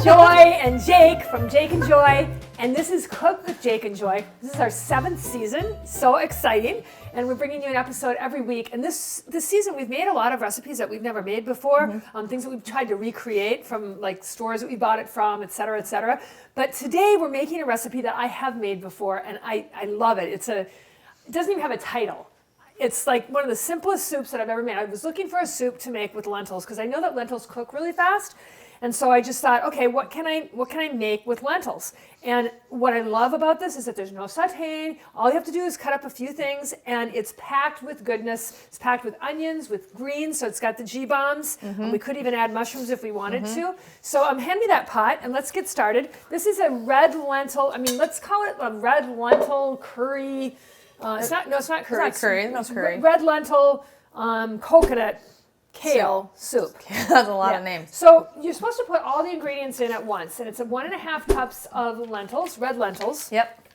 Joy and Jake from Jake and Joy, and this is Cook with Jake and Joy. This is our 7th season, so exciting, and we're bringing you an episode every week. And this season, we've made a lot of recipes that we've never made before, things that we've tried to recreate from like stores that we bought it from, et cetera, et cetera. But today we're making a recipe that I have made before, and I love it. It doesn't even have a title. It's like one of the simplest soups that I've ever made. I was looking for a soup to make with lentils because I know that lentils cook really fast. And so I just thought, okay, what can I make with lentils? And what I love about this is that there's no sauteing. All you have to do is cut up a few things, and it's packed with goodness. It's packed with onions, with greens, so it's got the G-bombs. We could even add mushrooms if we wanted to. So hand me that pot, and let's get started. This is a red lentil, let's call it a red lentil curry. It's not curry. It's not curry. No curry. Red lentil coconut kale soup. That's a lot of names. So you're supposed to put all the ingredients in at once, and it's 1.5 cups of lentils, red lentils. Yep.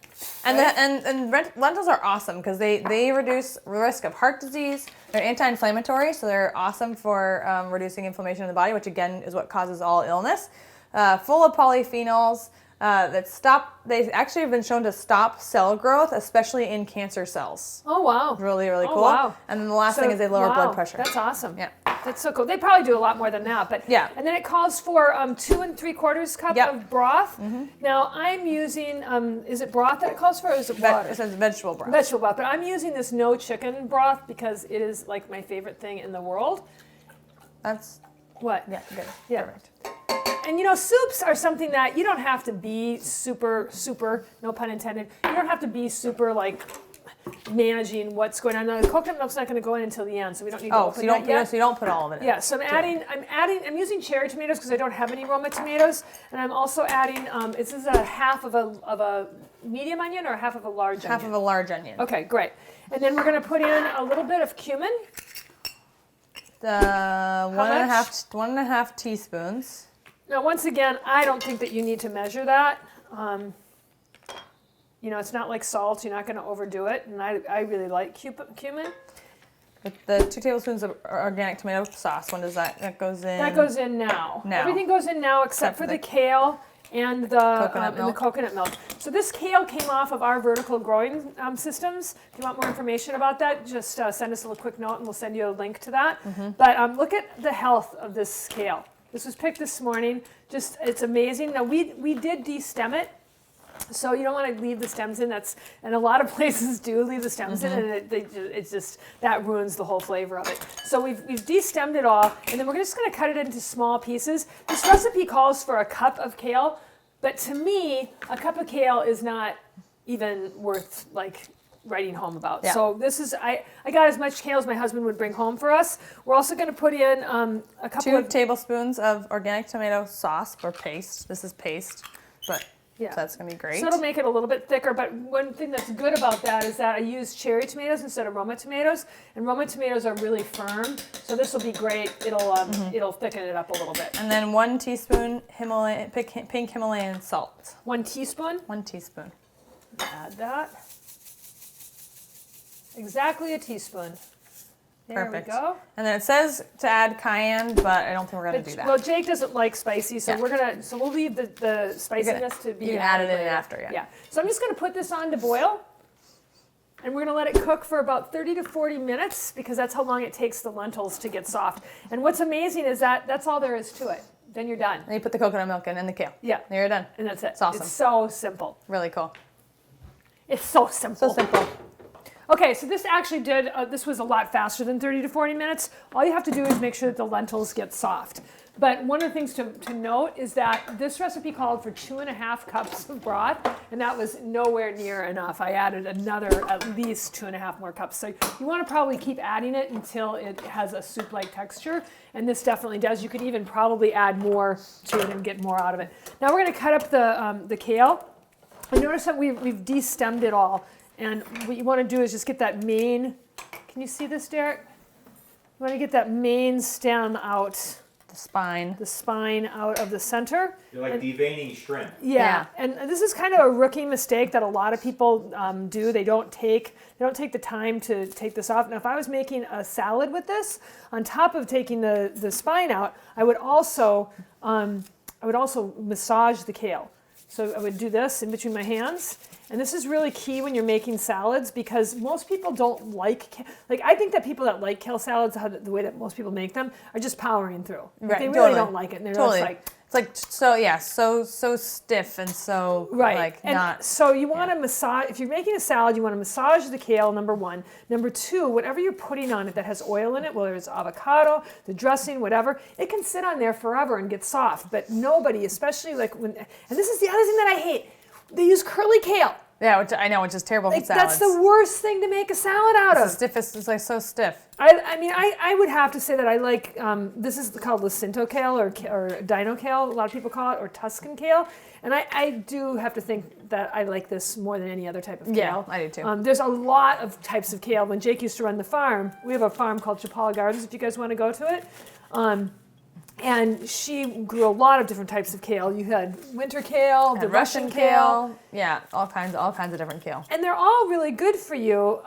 And right? and red lentils are awesome because they reduce risk of heart disease. They're anti-inflammatory, so they're awesome for reducing inflammation in the body, which again is what causes all illness. Full of polyphenols. They actually have been shown to stop cell growth, especially in cancer cells. Oh, wow. Really, really cool. Wow. And then the last thing is they lower blood pressure. That's awesome. Yeah. That's so cool. They probably do a lot more than that, but yeah. And then it calls for 2 3/4 cup of broth. Now I'm using, is it broth that it calls for, or is it water? It says vegetable broth. Vegetable broth, but I'm using this no chicken broth because it is like my favorite thing in the world. That's what? Yeah, good. Yeah. Perfect. And soups are something that you don't have to be super, no pun intended, you don't have to be super like managing what's going on. Now, the coconut milk's not going to go in until the end, so we don't need to open that yet. So you don't put all of it in. Yeah, so I'm using cherry tomatoes because I don't have any Roma tomatoes, and I'm also adding, this is a half of a medium onion or a half of a large onion? Half of a large onion. Okay, great. And then we're going to put in a little bit of cumin. One and a half teaspoons. Now, once again, I don't think that you need to measure that. It's not like salt. You're not going to overdo it. And I really like cumin. With the 2 tablespoons of organic tomato sauce, when does that goes in? That goes in now. Everything goes in now except for the kale and the coconut milk. So this kale came off of our vertical growing systems. If you want more information about that, just send us a little quick note and we'll send you a link to that. But look at the health of this kale. This was picked this morning. It's amazing. Now we did de-stem it, so you don't want to leave the stems in. And a lot of places do leave the stems in, and it's just that ruins the whole flavor of it. So we've de-stemmed it all, and then we're just going to cut it into small pieces. This recipe calls for a cup of kale, but to me, a cup of kale is not even worth writing home about. Yeah. So this is, I got as much kale as my husband would bring home for us. We're also going to put in a couple 2 tablespoons of organic tomato sauce or paste. This is paste, but so that's going to be great. So it'll make it a little bit thicker, but one thing that's good about that is that I use cherry tomatoes instead of Roma tomatoes, and Roma tomatoes are really firm, so this will be great. It'll thicken it up a little bit. And then 1 teaspoon pink Himalayan salt. 1 teaspoon? 1 teaspoon. Add that. Exactly a teaspoon. There we go. And then it says to add cayenne, but I don't think we're going to do that. Well, Jake doesn't like spicy, so we'll leave the spiciness to be. You can add it in after, yeah. So I'm just going to put this on to boil, and we're going to let it cook for about 30 to 40 minutes because that's how long it takes the lentils to get soft. And what's amazing is that that's all there is to it. Then you're done. And you put the coconut milk in and the kale. Yeah. Then you're done. And that's it. It's awesome. It's so simple. Really cool. It's so simple. So simple. Okay, so this actually this was a lot faster than 30 to 40 minutes. All you have to do is make sure that the lentils get soft. But one of the things to note is that this recipe called for 2.5 cups of broth, and that was nowhere near enough. I added another at least 2.5 more cups. So you want to probably keep adding it until it has a soup-like texture, and this definitely does. You could even probably add more to it and get more out of it. Now we're going to cut up the kale. And notice that we've de-stemmed it all. And what you want to do is just get that main, can you see this, Derek? You want to get that main stem out. The spine out of the center. You're like deveining shrimp. Yeah, and this is kind of a rookie mistake that a lot of people do. They don't take the time to take this off. Now, if I was making a salad with this, on top of taking the spine out, I would also I would also massage the kale. So I would do this in between my hands. And this is really key when you're making salads because most people don't like I think that people that like kale salads, the way that most people make them, are just powering through. Right, they really totally. don't like it. And they're Totally. just like, it's like so stiff and so like and not. So you want to massage. If you're making a salad, you want to massage the kale. Number one. Number two, whatever you're putting on it that has oil in it, whether it's avocado, the dressing, whatever, it can sit on there forever and get soft. But nobody, especially like when, and this is the other thing that I hate. They use curly kale. Yeah, which I know, which is terrible for salads. That's the worst thing to make a salad out of. It's the stiffest. It's like so stiff. I mean, I would have to say that I like, this is called Jacinto kale or Dino kale, a lot of people call it, or Tuscan kale. And I do have to think that I like this more than any other type of kale. Yeah, I do too. There's a lot of types of kale. When Jake used to run the farm, we have a farm called Chapala Gardens, if you guys want to go to it. And she grew a lot of different types of kale. You had winter kale, the Russian kale. Yeah, all kinds of different kale. And they're all really good for you.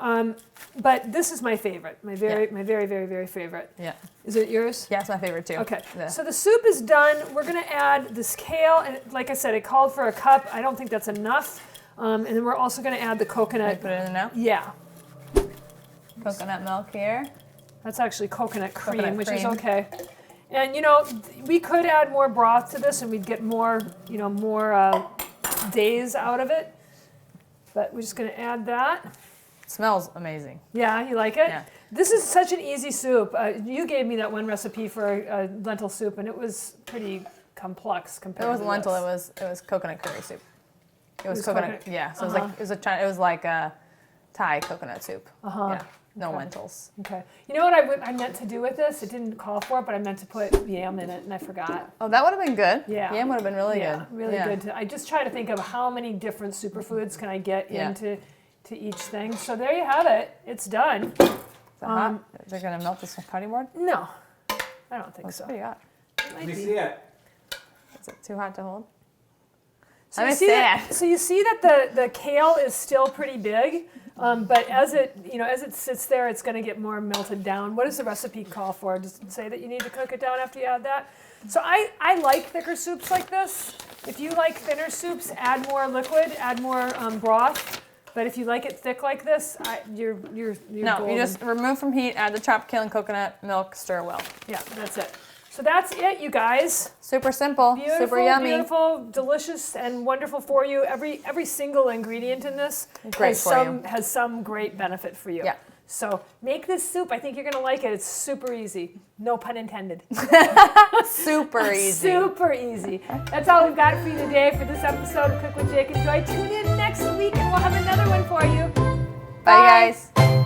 But this is my favorite. My very, very favorite. Yeah. Is it yours? Yeah, it's my favorite too. Okay. Yeah. So the soup is done. We're going to add this kale. And like I said, it called for a cup. I don't think that's enough. And then we're also going to add the coconut. Put it in there now? Yeah. Coconut milk here. That's actually coconut cream, Coconut which is cream. okay. And you know, we could add more broth to this and we'd get more, more days out of it. But we're just going to add that. It smells amazing. Yeah, you like it? Yeah. This is such an easy soup. You gave me that one recipe for a lentil soup, and it was pretty complex compared to It wasn't lentil. this. It was coconut curry soup. It was was coconut. coconut- Yeah. So it was like a Thai coconut soup. Yeah. No lentils. Okay. You know what I meant to do with this? It didn't call for it, but I meant to put yam in it, and I forgot. Oh, that would have been good. Yeah. Yam would have been really Yeah, good. really good. I just try to think of how many different superfoods can I get into each thing. So there you have it. It's done. Is it hot? Is it going to melt this cutting board? No, I don't think It's so. pretty hot. It might Let me be. see it. Is it too hot to hold? So Let you me see see that, it. so you see that the kale is still pretty big, but as it sits there, it's going to get more melted down. What does the recipe call for? Does it say that you need to cook it down after you add that? So I like thicker soups like this. If you like thinner soups, add more liquid, add more broth. But if you like it thick like this, you're No, golden. you just remove from heat, add the chopped kale and coconut milk, stir well. Yeah, that's it. So that's it, you guys. Super simple, Beautiful, super yummy. beautiful, delicious, and wonderful for you. Every single ingredient in this Great for has some great benefit for you. Yeah. So make this soup. I think you're gonna like it. It's super easy. No pun intended. Super easy. Super easy. That's all we've got for you today for this episode of Cook with Jake and Joy. Tune in next week and we'll have another one for you. Bye, guys.